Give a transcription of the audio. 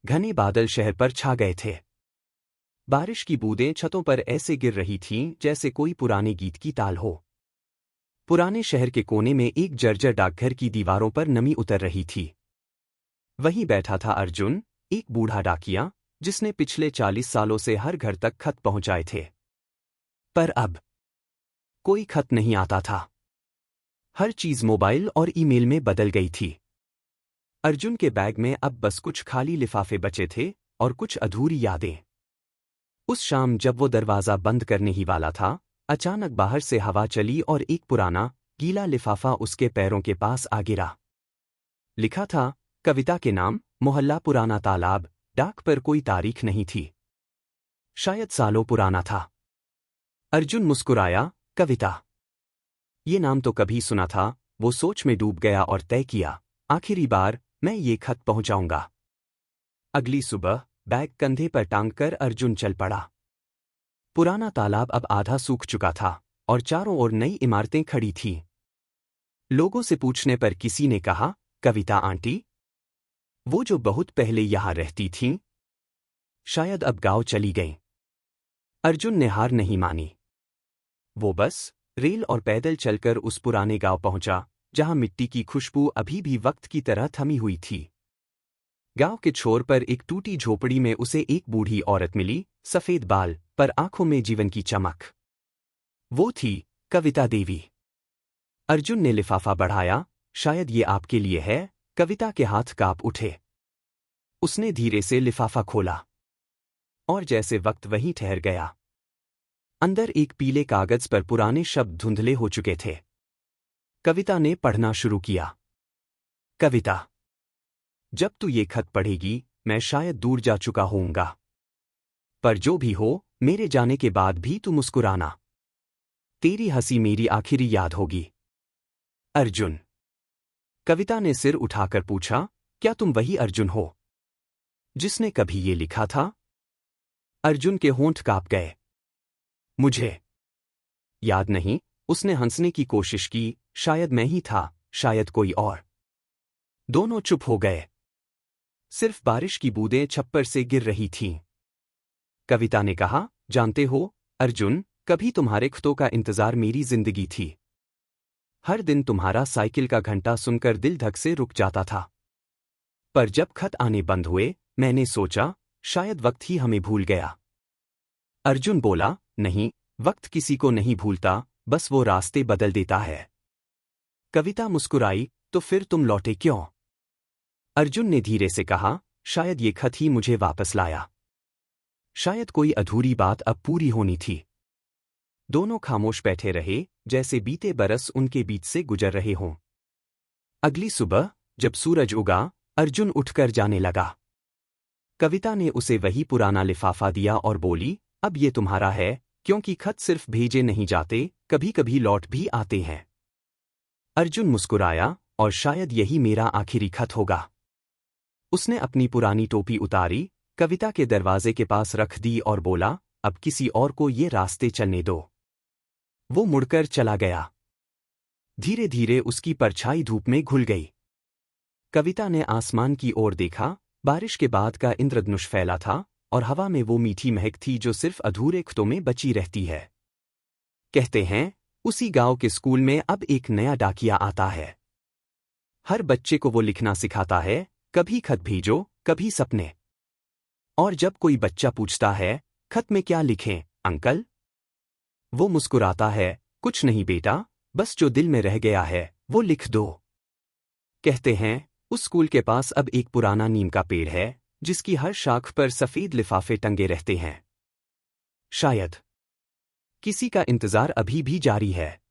घने बादल शहर पर छा गए थे। बारिश की बूंदें छतों पर ऐसे गिर रही थीं जैसे कोई पुराने गीत की ताल हो। पुराने शहर के कोने में एक जर्जर डाकघर की दीवारों पर नमी उतर रही थी। वहीं बैठा था अर्जुन, एक बूढ़ा डाकिया, जिसने पिछले 40 सालों से हर घर तक खत पहुंचाए थे। पर अब कोई खत नहीं आता था। हर चीज मोबाइल और ईमेल में बदल गई थी। अर्जुन के बैग में अब बस कुछ खाली लिफाफे बचे थे और कुछ अधूरी यादें। उस शाम जब वो दरवाजा बंद करने ही वाला था, अचानक बाहर से हवा चली और एक पुराना, गीला लिफाफा उसके पैरों के पास आ गिरा। लिखा था, कविता के नाम, मोहल्ला पुराना तालाब। डाक पर कोई तारीख नहीं थी। शायद सालों पुराना था। अर्जुन मुस्कुराया, कविता। ये नाम तो कभी सुना था। वो सोच में डूब गया और तय किया, आखिरी बार मैं ये खत पहुंचाऊंगा। अगली सुबह बैग कंधे पर टांगकर अर्जुन चल पड़ा। पुराना तालाब अब आधा सूख चुका था और चारों ओर नई इमारतें खड़ी थीं। लोगों से पूछने पर किसी ने कहा, कविता आंटी? वो जो बहुत पहले यहां रहती थीं? शायद अब गांव चली गईं। अर्जुन ने हार नहीं मानी। वो बस रेल और पैदल चलकर उस पुराने गांव पहुंचा, जहां मिट्टी की खुशबू अभी भी वक्त की तरह थमी हुई थी। गांव के छोर पर एक टूटी झोपड़ी में उसे एक बूढ़ी औरत मिली, सफेद बाल, पर आंखों में जीवन की चमक। वो थी कविता देवी। अर्जुन ने लिफाफा बढ़ाया, शायद ये आपके लिए है। कविता के हाथ कांप उठे। उसने धीरे से लिफाफा खोला और जैसे वक्त वहीं ठहर गया। अंदर एक पीले कागज पर पुराने शब्द धुंधले हो चुके थे। कविता ने पढ़ना शुरू किया। कविता, जब तू ये खत पढ़ेगी, मैं शायद दूर जा चुका होऊंगा। पर जो भी हो, मेरे जाने के बाद भी तू मुस्कुराना। तेरी हंसी मेरी आखिरी याद होगी। अर्जुन। कविता ने सिर उठाकर पूछा, क्या तुम वही अर्जुन हो जिसने कभी ये लिखा था? अर्जुन के होंठ कांप गए। मुझे याद नहीं। उसने हंसने की कोशिश की, शायद मैं ही था, शायद कोई और। दोनों चुप हो गए। सिर्फ बारिश की बूंदें छप्पर से गिर रही थीं। कविता ने कहा, जानते हो अर्जुन, कभी तुम्हारे खतों का इंतजार मेरी जिंदगी थी। हर दिन तुम्हारा साइकिल का घंटा सुनकर दिल धक से रुक जाता था। पर जब खत आने बंद हुए, मैंने सोचा, शायद वक्त ही हमें भूल गया। अर्जुन बोला, नहीं, वक्त किसी को नहीं भूलता, बस वो रास्ते बदल देता है। कविता मुस्कुराई, तो फिर तुम लौटे क्यों? अर्जुन ने धीरे से कहा, शायद ये खत ही मुझे वापस लाया। शायद कोई अधूरी बात अब पूरी होनी थी। दोनों खामोश बैठे रहे, जैसे बीते बरस उनके बीच से गुजर रहे हों। अगली सुबह जब सूरज उगा, अर्जुन उठकर जाने लगा। कविता ने उसे वही पुराना लिफाफा दिया और बोली, अब ये तुम्हारा है, क्योंकि खत सिर्फ भेजे नहीं जाते, कभी कभी लौट भी आते हैं। अर्जुन मुस्कुराया, और शायद यही मेरा आखिरी खत होगा। उसने अपनी पुरानी टोपी उतारी, कविता के दरवाजे के पास रख दी और बोला, अब किसी और को ये रास्ते चलने दो। वो मुड़कर चला गया। धीरे धीरे उसकी परछाई धूप में घुल गई। कविता ने आसमान की ओर देखा। बारिश के बाद का इंद्रधनुष फैला था और हवा में वो मीठी महक थी जो सिर्फ अधूरे खतों में बची रहती है। कहते हैं, उसी गांव के स्कूल में अब एक नया डाकिया आता है। हर बच्चे को वो लिखना सिखाता है, कभी खत भेजो, कभी सपने। और जब कोई बच्चा पूछता है, खत में क्या लिखें, अंकल? वो मुस्कुराता है, कुछ नहीं बेटा, बस जो दिल में रह गया है, वो लिख दो। कहते हैं, उस स्कूल के पास अब एक पुराना नीम का पेड़ है, जिसकी हर शाख पर सफेद लिफाफे टंगे रहते हैं। शायद किसी का इंतजार अभी भी जारी है।